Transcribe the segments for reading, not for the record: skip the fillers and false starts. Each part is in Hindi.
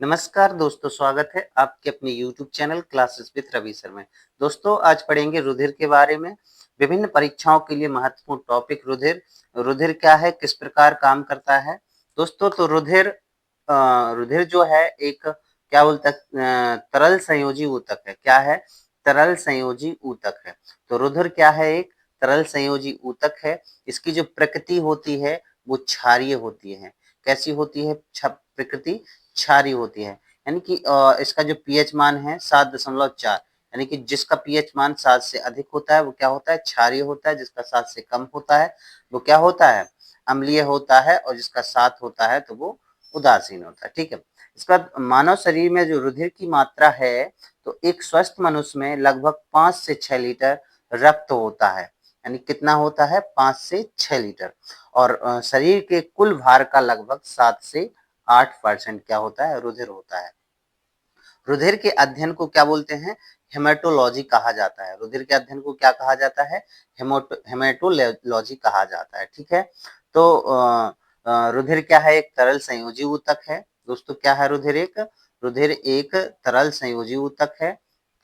नमस्कार दोस्तों, स्वागत है आपके अपने YouTube channel classes with Ravi sir में। दोस्तों, आज पढ़ेंगे रुधिर के बारे में। विभिन्न परीक्षाओं के लिए महत्वपूर्ण टॉपिक रुधिर। रुधिर क्या है, किस प्रकार काम करता है? दोस्तों, तो रुधिर जो है एक क्या बोलते हैं, तरल संयोजी ऊतक है। क्या है? तरल संयोजी ऊतक है। तो रुधिर क्या है? एक तरल संयोजी ऊतक है। इसकी जो प्रकृति होती है वो क्षारीय होती है। कैसी होती है प्रकृति? क्षारीय होती है। यानी कि इसका जो पीएच मान है 7.4, यानी कि जिसका पीएच मान 7 से अधिक होता है वो क्या होता है? क्षारीय होता है। जिसका 7 से कम होता है वो क्या होता है? अम्लीय होता है। और जिसका 7 होता है तो वो उदासीन होता है। ठीक है। इसके बाद मानव शरीर में जो रुधिर की मात्रा है, तो एक स्वस्थ मनुष्य में लगभग 5 से 6 लीटर रक्त होता है। यानी कितना होता है? 5 से 6 लीटर। और शरीर के कुल भार का लगभग 7 से 8% क्या होता है? रुधिर होता है। रुधिर के अध्ययन को क्या बोलते हैं? हेमेटोलॉजी कहा जाता है। रुधिर के अध्ययन को क्या कहा जाता है? हेमेटोलॉजी कहा जाता है। ठीक है। तो रुधिर क्या है? एक तरल संयोजी ऊतक है। दोस्तों, क्या है रुधिर? रुधिर एक तरल संयोजी ऊतक है।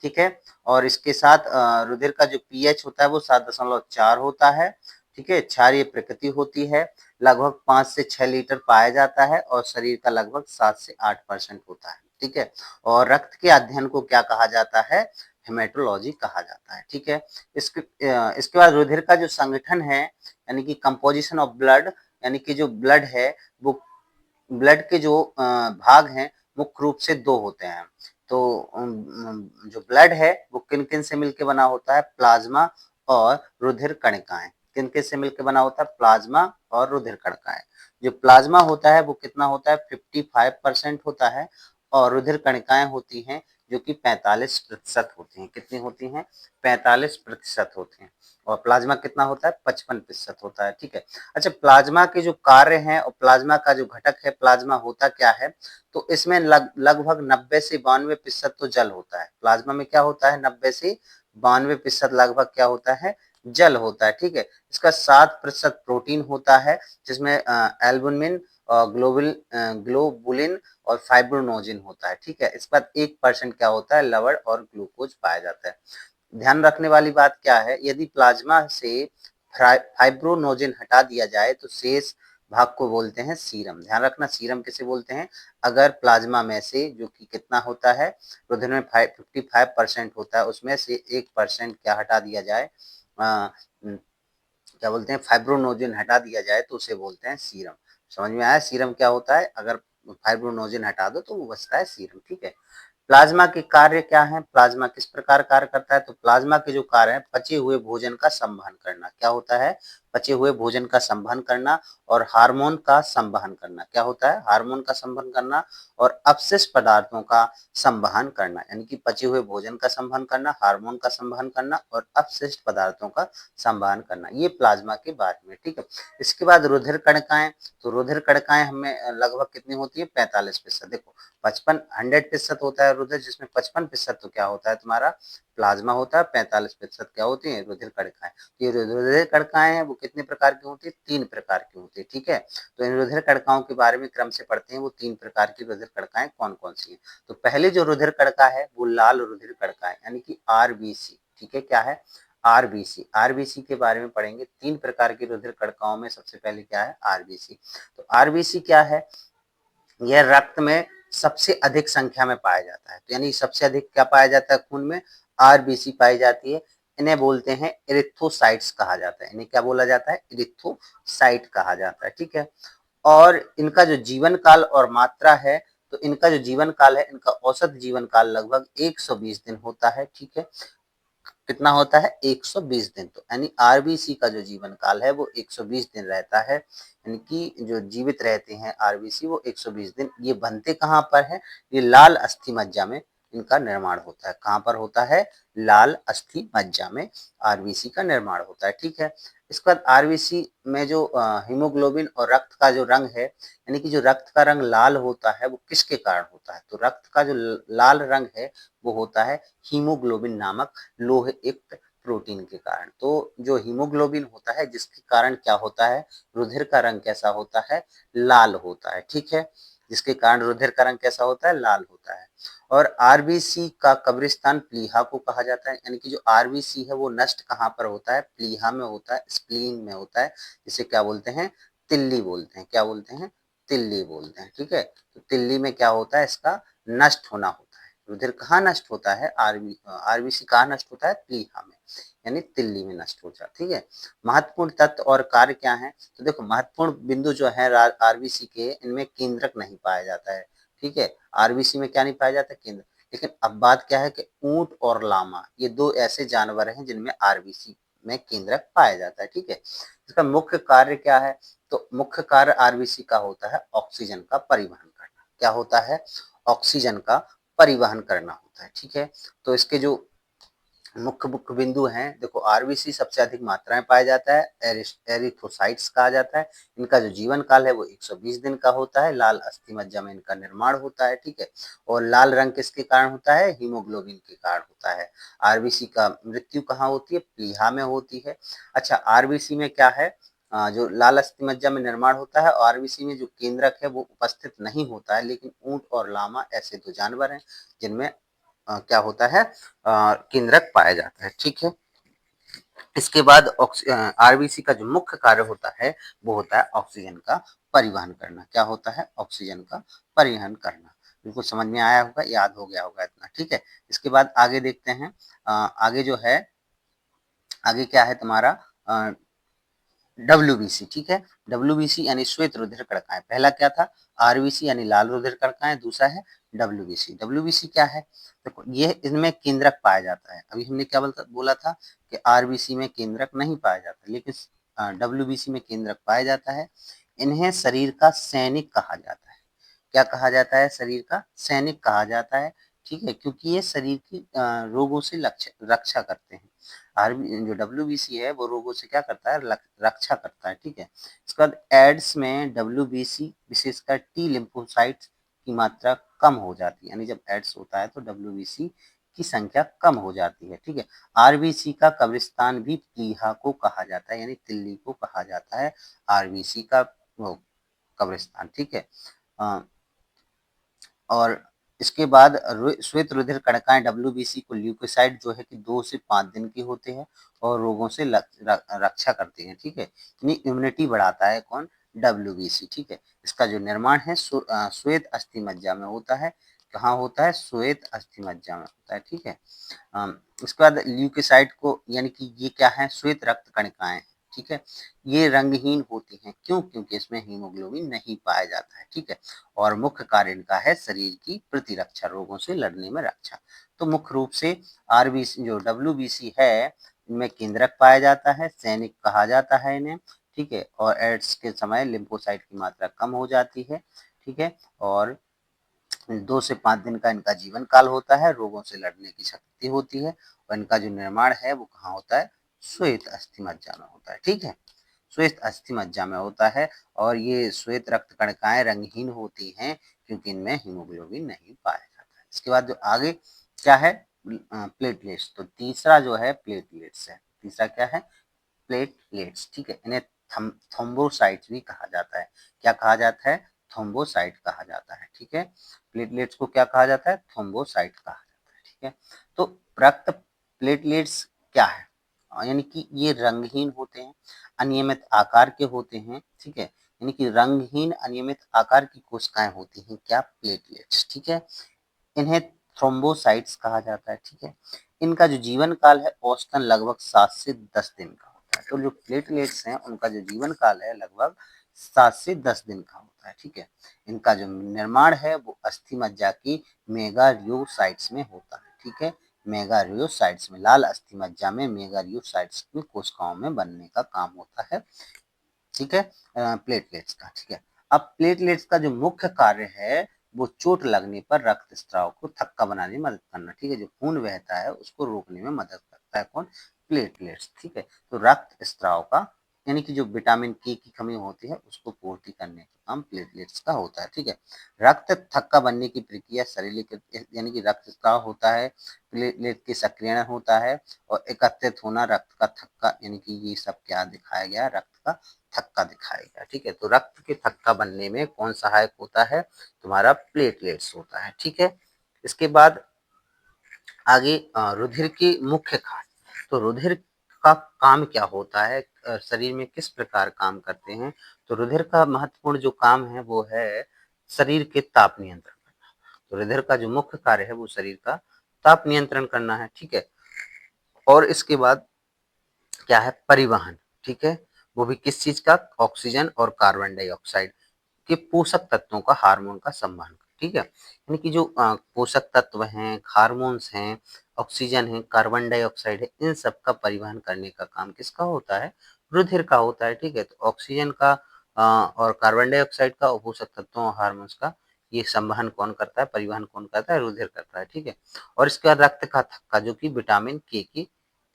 ठीक है। और इसके साथ रुधिर का जो पीएच होता है वो 7.4 होता है। ठीक है। क्षारीय प्रकृति होती है। लगभग 5 से 6 लीटर पाया जाता है और शरीर का लगभग 7 से 8% होता है। ठीक है। और रक्त के अध्ययन को क्या कहा जाता है? हेमेटोलॉजी कहा जाता है। ठीक है। इसके बाद रुधिर का जो संगठन है, यानी कि कंपोजिशन ऑफ ब्लड, यानी कि जो ब्लड है वो ब्लड के जो भाग हैं मुख्य रूप से दो होते हैं। तो जो ब्लड है वो किन किन से मिलकर बना होता है? प्लाज्मा और रुधिर कणिकाएं। किन किन से मिलकर बना होता है? प्लाज्मा और रुधिर कणिकाएं। जो प्लाज्मा होता है वो कितना होता है? 55% होता है। और रुधिर कणिकाएं होती हैं जो कि 45% होती हैं। कितनी होती हैं? 45% होती हैं। और प्लाज्मा कितना होता है? 55% होता है। ठीक है। अच्छा, प्लाज्मा के जो कार्य हैं और प्लाज्मा का जो घटक है, प्लाज्मा होता क्या है? तो इसमें लगभग 90 से 92% तो जल होता है। प्लाज्मा में क्या होता है? 90 से 92% लगभग क्या होता है? जल होता है। ठीक है। इसका 7% प्रोटीन होता है, जिसमें एल्बुमिन और ग्लोबुलिन और फाइब्रोनोजिन होता है। ठीक है। इसके बाद 1% क्या होता है? लवण और ग्लूकोज पाया जाता है। ध्यान रखने वाली बात क्या है? यदि प्लाज्मा से फाइब्रोनोजिन हटा दिया जाए तो शेष भाग को बोलते हैं सीरम। ध्यान रखना, सीरम किसे बोलते हैं? अगर प्लाज्मा में से जो कि कितना होता है, रुधिर में 55% होता है, उसमें से 1% क्या हटा दिया जाए, क्या बोलते हैं, फाइब्रोनोजिन हटा दिया जाए तो उसे बोलते हैं सीरम। समझ में आया सीरम क्या होता है? अगर फाइब्रोनोजिन हटा दो तो वो बचता है सीरम। ठीक है। प्लाज्मा के कार्य क्या है? प्लाज्मा किस प्रकार कार्य करता है? तो प्लाज्मा के जो कार्य है, पचे हुए भोजन का संवहन करना। क्या होता है? पचे हुए भोजन का संवहन करना और हार्मोन का संवहन करना। क्या होता है? हार्मोन का संवहन करना और अपशिष्ट पदार्थों का संवहन करना। यानी कि पचे हुए भोजन का संवहन करना, हार्मोन का संवहन करना और अपशिष्ट पदार्थों का संवहन करना, ये प्लाज्मा के बारे में। ठीक है। इसके बाद रुधिर कणिकाएं। तो रुधिर कणिकाएं हमें लगभग कितनी होती है? 45%। देखो, 100% होता है रुधिर, जिसमें 55% तो क्या होता है तुम्हारा? प्लाज्मा होता है। 45% क्या होती है? रुधिर कणिकाएं। ये रुधिर कणिकाएं हैं वो कितने प्रकार की होती है? 3 प्रकार की होती है। ठीक है। तो इन रुधिर कणिकाओं के बारे में क्रम से पढ़ते हैं, वो 3 प्रकार की रुधिर कणिकाएं कौन कौन सी है। तो पहले जो रुधिर कणिका है वो लाल रुधिर कणिका है, यानी कि आरबीसी। ठीक है। क्या है? आरबीसी। आरबीसी के बारे में पढ़ेंगे। 3 प्रकार की रुधिर कणिकाओं में सबसे पहले क्या है? आरबीसी। तो आरबीसी क्या है? यह रक्त में सबसे अधिक संख्या में पाया जाता है। तो यानी सबसे अधिक क्या पाया जाता है खून में? आरबीसी पाई जाती है। इन्हें बोलते हैं इरिथ्रोसाइट्स कहा जाता है। इन्हें क्या बोला जाता है? इरिथ्रोसाइट कहा जाता है। ठीक है। और इनका जो जीवन काल और मात्रा है, तो इनका जो जीवन काल है, इनका औसत जीवन काल लगभग 120 दिन होता है। ठीक है। कितना होता है? 120 दिन। तो यानी आरबीसी का जो जीवन काल है वो 120 दिन रहता है। यानी कि जो जीवित रहते हैं आरबीसी वो 120 दिन। ये बनते कहाँ पर है? ये लाल अस्थि मज्जा में इनका निर्माण होता है। कहाँ पर होता है? लाल अस्थि मज्जा में आरबीसी का निर्माण होता है। ठीक है। इसके बाद आरबीसी में जो हीमोग्लोबिन और रक्त का जो रंग है, यानी कि जो रक्त का रंग लाल होता है वो किसके कारण होता है? तो रक्त का जो लाल रंग है वो होता है हीमोग्लोबिन नामक लोहे युक्त प्रोटीन के कारण। तो जो हीमोग्लोबिन होता है जिसके कारण क्या होता है? रुधिर का रंग कैसा होता है? लाल होता है। ठीक है। जिसके कारण रुधिर का रंग कैसा होता है, लाल होता है। और आरबीसी का कब्रिस्तान प्लीहा को कहा जाता है, यानी कि जो आरबीसी है वो नष्ट कहाँ पर होता है, प्लीहा में होता है, स्प्लीन में होता है, जिसे क्या बोलते हैं, तिल्ली बोलते हैं। क्या बोलते हैं, तिल्ली बोलते हैं। ठीक है, तो तिल्ली में क्या होता है, इसका नष्ट होना होता है। रुधिर कहाँ नष्ट होता है, आरबीसी कहाँ नष्ट होता है, प्लीहा में, यानी तिल्ली में नष्ट हो जाता है। ठीक है, महत्वपूर्ण तत्व और कार्य क्या है, तो देखो महत्वपूर्ण बिंदु जो है आरबीसी के, इनमें केंद्रक नहीं पाया जाता है। ठीक है, आरबीसी में क्या नहीं पाया जाता, केंद्र। लेकिन अब बात क्या है कि ऊंट और लामा ये दो ऐसे जानवर हैं जिनमें आरबीसी में केंद्रक पाया जाता है। ठीक है, इसका मुख्य कार्य क्या है, तो मुख्य कार्य आरबीसी का होता है ऑक्सीजन का परिवहन करना। क्या होता है, ऑक्सीजन का परिवहन करना होता है। ठीक है, तो इसके जो मुख्य मुख्य बिंदु हैं, देखो आरबीसी सबसे अधिक मात्रा में पाया जाता है, एरिथ्रोसाइट्स कहा जाता है। इनका जो जीवन काल है वो 120 दिन का होता है। लाल अस्थि मज्जा में इनका निर्माण होता है। ठीक है, और लाल रंग किसके कारण होता है, हीमोग्लोबिन के कारण होता है। आरबीसी का मृत्यु कहाँ होती है, प्लीहा में होती है। अच्छा, आरबीसी में क्या है, जो लाल अस्थि मज्जा में निर्माण होता है, और आरबीसी में जो केंद्रक है वो उपस्थित नहीं होता है। लेकिन ऊंट और लामा ऐसे दो जानवर हैं जिनमें क्या होता है, केंद्रक पाया जाता है। ठीक है, इसके बाद आरबीसी का जो मुख्य कार्य होता है वो होता है ऑक्सीजन का परिवहन करना। क्या होता है, ऑक्सीजन का परिवहन करना। बिल्कुल समझ में आया होगा, याद हो गया होगा इतना। ठीक है, इसके बाद आगे देखते हैं। आगे जो है, आगे क्या है तुम्हारा, डब्ल्यूबीसी। ठीक है, डब्ल्यूबीसी यानी श्वेत रुधिर कणिकाएं। पहला क्या था, आरबीसी यानी लाल रुधिर कणिकाएं, दूसरा है डब्ल्यूबीसी। डब्ल्यूबीसी क्या है, देखो ये इनमें केंद्रक पाया जाता है। अभी हमने क्या बोला था कि आरबीसी में केंद्रक नहीं पाया जाता, लेकिन डब्ल्यूबीसी में केंद्रक पाया जाता है। इन्हें शरीर का सैनिक कहा जाता है। क्या कहा जाता है, शरीर का सैनिक कहा जाता है। ठीक है, क्योंकि ये शरीर की रोगों से रक्षा करते हैं। आरबी जो डब्ल्यूबीसी है वो रोगों से क्या करता है, रक्षा करता है। ठीक है, इसके बाद एड्स में डब्ल्यूबीसी विशेषकर टी लिम्फोसाइट्स की मात्रा कम हो जाती है, यानी जब एड्स होता है तो डब्ल्यूबीसी की संख्या कम हो जाती है। ठीक है, आरबीसी का कब्रिस्तान भी प्लीहा को कहा जाता है, यानी तिल्ली को कहा जाता है आरबीसी का वो कब्रिस्तान। ठीक है, और इसके बाद श्वेत रुधिर कणिकाएं डब्ल्यूबीसी को ल्यूकोसाइट जो है कि 2 से 5 दिन के होते हैं और रोगों से रक्षा करते हैं। ठीक है, यानी इम्यूनिटी बढ़ाता है कौन, डब्ल्यूबीसी। ठीक है, इसका जो निर्माण है श्वेत अस्थि मज्जा में होता है। कहाँ होता है, श्वेत अस्थि मज्जा में होता है। ठीक है, उसके बाद ल्यूकोसाइट को, यानी कि ये क्या है, श्वेत रक्त कणिकाएं। ठीक है, ये रंगहीन होती हैं, क्यों, क्योंकि इसमें हीमोग्लोबिन नहीं पाया जाता है। ठीक है, और मुख्य कार्य इनका है शरीर की प्रतिरक्षा, रोगों से लड़ने में रक्षा। तो मुख्य रूप से आरबीसी जो डब्ल्यूबीसी है इनमें केंद्रक पाया जाता है, सैनिक कहा जाता है इन्हें। ठीक है, और एड्स के समय लिम्फोसाइट की मात्रा कम हो जाती है। ठीक है, और 2 से 5 दिन का इनका जीवन काल होता है, रोगों से लड़ने की शक्ति होती है, और इनका जो निर्माण है वो कहाँ होता है, श्वेत अस्थि मज्जा में होता है। ठीक है, श्वेत अस्थि मज्जा में होता है, और ये श्वेत रक्त कणिकाएं रंगहीन होती हैं क्योंकि इनमें हीमोग्लोबिन नहीं पाया जाता है। इसके बाद जो आगे क्या है, प्लेटलेट्स। तो तीसरा जो है प्लेटलेट्स है। तीसरा क्या है, प्लेटलेट्स। ठीक है, इन्हें थ्रोम्बोसाइट्स भी कहा जाता है। क्या कहा जाता है, थ्रोम्बोसाइट कहा जाता है। ठीक है, प्लेटलेट्स को क्या कहा जाता है, थ्रोम्बोसाइट कहा जाता है। ठीक है, तो रक्त प्लेटलेट्स क्या है, यानी कि ये रंगहीन होते हैं, अनियमित आकार के होते हैं। ठीक है, यानी कि रंगहीन अनियमित आकार की कोशिकाएं होती हैं, क्या, प्लेटलेट्स। ठीक है, इन्हें थ्रोम्बोसाइट्स कहा जाता है। ठीक है, इनका जो जीवन काल है औसतन लगभग 7 से 10 दिन का होता है। तो जो प्लेटलेट्स हैं उनका जो जीवन काल है लगभग 7 से 10 दिन का होता है। ठीक है, इनका जो निर्माण है वो अस्थि मज्जा की मेगारियोसाइट्स में होता है। ठीक है, मेगारियोसाइट्स में, लाल अस्थि मज्जा में मेगारियोसाइट्स में कोशिकाओं में बनने का काम होता है। ठीक है, प्लेटलेट्स का। ठीक है, अब प्लेटलेट्स का जो मुख्य कार्य है वो चोट लगने पर रक्त स्त्राव को थक्का बनाने में मदद करना। ठीक है, जो खून बहता है उसको रोकने में मदद करता है कौन, प्लेटलेट्स। ठीक है, तो रक्त स्त्राव का, यानी कि जो विटामिन के की कमी होती है उसको पूर्ति करने का काम प्लेटलेट्स का होता है। ठीक है, रक्त थक्का बनने की प्रक्रिया शरीर के, यानी कि रक्त स्त्राव होता है, प्लेटलेट के सक्रियण होता है, और एकत्रित होना रक्त का थक्का, यानी कि ये सब क्या दिखाया गया, रक्त का थक्का दिखाएगा। ठीक है, तो रक्त के थक्का बनने में कौन सहायक होता है? तुम्हारा प्लेटलेट्स होता है। ठीक है, इसके बाद आगे रुधिर की मुख्य खात। तो रुधिर का काम क्या होता है? शरीर में किस प्रकार काम करते हैं? तो रुधिर का महत्वपूर्ण जो काम है वो है शरीर के ताप नियंत्रण करना। तो रुधिर का जो मुख्य कार्य है वो शरीर का ताप नियंत्रण करना है। ठीक है, और इसके बाद क्या है? परिवहन। ठीक है, वो भी किस चीज का? ऑक्सीजन और कार्बन डाइऑक्साइड के पोषक तत्वों का, हार्मोन का संवहन। ठीक है, यानी कि जो पोषक तत्व हैं, हार्मोन्स हैं, ऑक्सीजन है, कार्बन डाइऑक्साइड है, इन सब का परिवहन करने का काम किसका होता है? रुधिर का होता है। ठीक है, तो ऑक्सीजन का और कार्बन डाइऑक्साइड का और पोषक तत्वों और हार्मोन्स का ये संवहन कौन करता है? परिवहन कौन करता है? रुधिर करता है। ठीक है, और इसके बाद रक्त का थक्का, जो कि विटामिन के की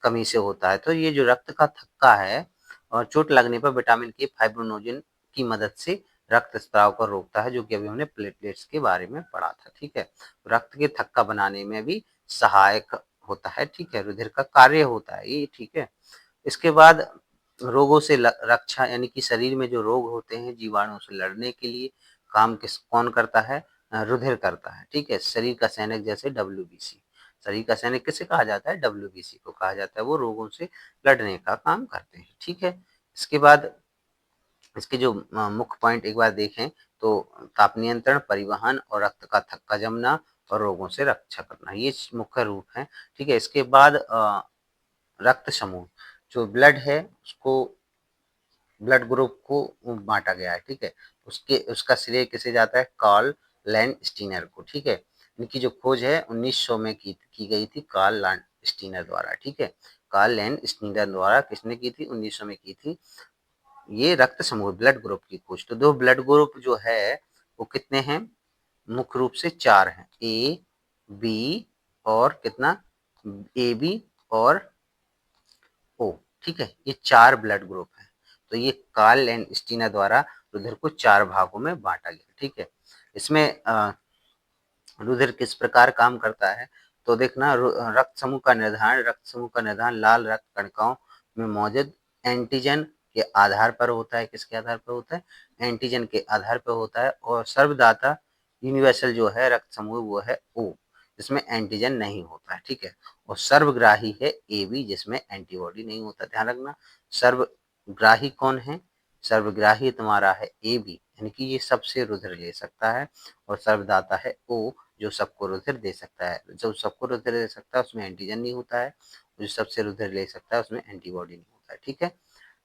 कमी से होता है। तो ये जो रक्त का थक्का है और चोट लगने पर विटामिन के फाइब्रिनोजन की मदद से रक्त स्राव को रोकता है, जो कि अभी हमने प्लेटलेट्स के बारे में पढ़ा था। ठीक है, रक्त के थक्का बनाने में भी सहायक होता है। ठीक है, रुधिर का कार्य होता है ये। ठीक है, इसके बाद रोगों से रक्षा, यानी कि शरीर में जो रोग होते हैं जीवाणुओं से लड़ने के लिए काम कौन करता है? रुधिर करता है। ठीक है, शरीर का सैनिक जैसे WBC। शरीर का सैनिक किसे कहा जाता है? WBC को कहा जाता है। वो रोगों से लड़ने का काम करते हैं। ठीक है, इसके बाद इसके जो मुख्य पॉइंट एक बार देखें तो ताप नियंत्रण, परिवहन और रक्त का थक्का जमना और रोगों से रक्षा करना, ये मुख्य रूप है। ठीक है, इसके बाद रक्त समूह, जो ब्लड है उसको, ब्लड ग्रुप को बांटा गया है। ठीक है, उसका श्रेय किसे जाता है? कार्ल लैंडस्टीनर को। ठीक है, इनकी जो खोज है 1900 में की गई थी कार्ल लैंडस्टीनर द्वारा। ठीक है, कार्ल लैंडस्टीनर द्वारा किसने की थी? 1900 में की थी ये रक्त समूह, ब्लड ग्रुप की खोज। तो दो ब्लड ग्रुप जो है वो कितने हैं? मुख्य रूप से 4 हैं, ए, बी और कितना? AB और O। ठीक है, ये 4 ब्लड ग्रुप हैं। तो ये कार्ल लैंडस्टीनर द्वारा रुधिर को 4 भागों में बांटा गया। ठीक है, इसमें रुधिर किस प्रकार काम करता है? तो देखना, रक्त समूह का निर्धारण लाल रक्त कणिकाओं में मौजूद एंटीजन के आधार पर होता है। किसके आधार पर होता है? एंटीजन के आधार पर होता है। और सर्वदाता यूनिवर्सल जो है रक्त समूह वो है O, जिसमें एंटीजन नहीं होता है। ठीक है, और सर्वग्राही है AB, जिसमें एंटीबॉडी नहीं होता। ध्यान रखना, सर्वग्राही कौन है? सर्वग्राही तुम्हारा है AB, यानी कि ये सबसे रुधिर ले सकता है। और सर्वदाता है O, जो सबको रुधिर दे सकता है। जो सबको रुधिर दे सकता है उसमें एंटीजन नहीं होता है, जो सबसे रुधिर ले सकता है उसमें एंटीबॉडी नहीं होता है। ठीक है,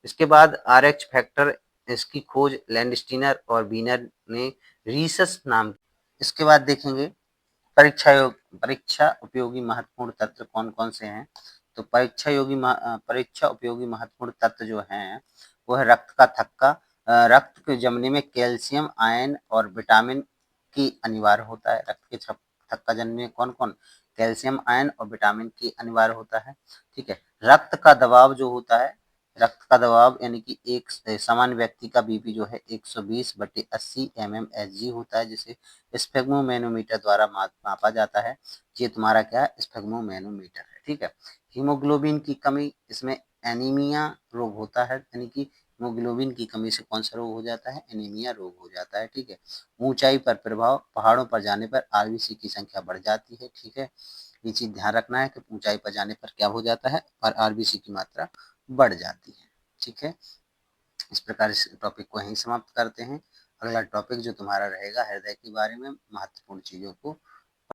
इसके बाद RH फैक्टर, इसकी खोज लैंडस्टीनर और बीनर ने रीसस नाम। इसके बाद देखेंगे परीक्षा उपयोगी महत्वपूर्ण तत्व कौन कौन से हैं? तो परीक्षा उपयोगी महत्वपूर्ण तत्व जो हैं वो है रक्त का थक्का। रक्त के जमने में कैल्शियम, आयरन और विटामिन की अनिवार्य होता है। रक्त के थक्का जमने में कौन कौन? कैल्शियम, आयरन और विटामिन की अनिवार्य होता है। ठीक है, रक्त का दबाव जो होता है, रक्त का दबाव यानी कि एक सामान्य व्यक्ति का बीपी जो है 120/80 mmHg होता है, जिसे स्फेग्मोमैनोमीटर द्वारा मापा जाता है। ये तुम्हारा क्या है? स्फेग्मोमैनोमीटर है। ठीक है, हीमोग्लोबिन की कमी, इसमें एनीमिया रोग होता है, यानी कि हीमोग्लोबिन की कमी से कौन सा रोग हो जाता है? एनीमिया रोग हो जाता है। ठीक है, ऊंचाई पर प्रभाव, पहाड़ों पर जाने पर RBC की संख्या बढ़ जाती है। ठीक है, ये चीज ध्यान रखना है कि ऊंचाई पर जाने पर क्या हो जाता है? और RBC की मात्रा बढ़ जाती है। ठीक है, इस प्रकार इस टॉपिक को यहीं समाप्त करते हैं। अगला टॉपिक जो तुम्हारा रहेगा हृदय के बारे में महत्वपूर्ण चीजों को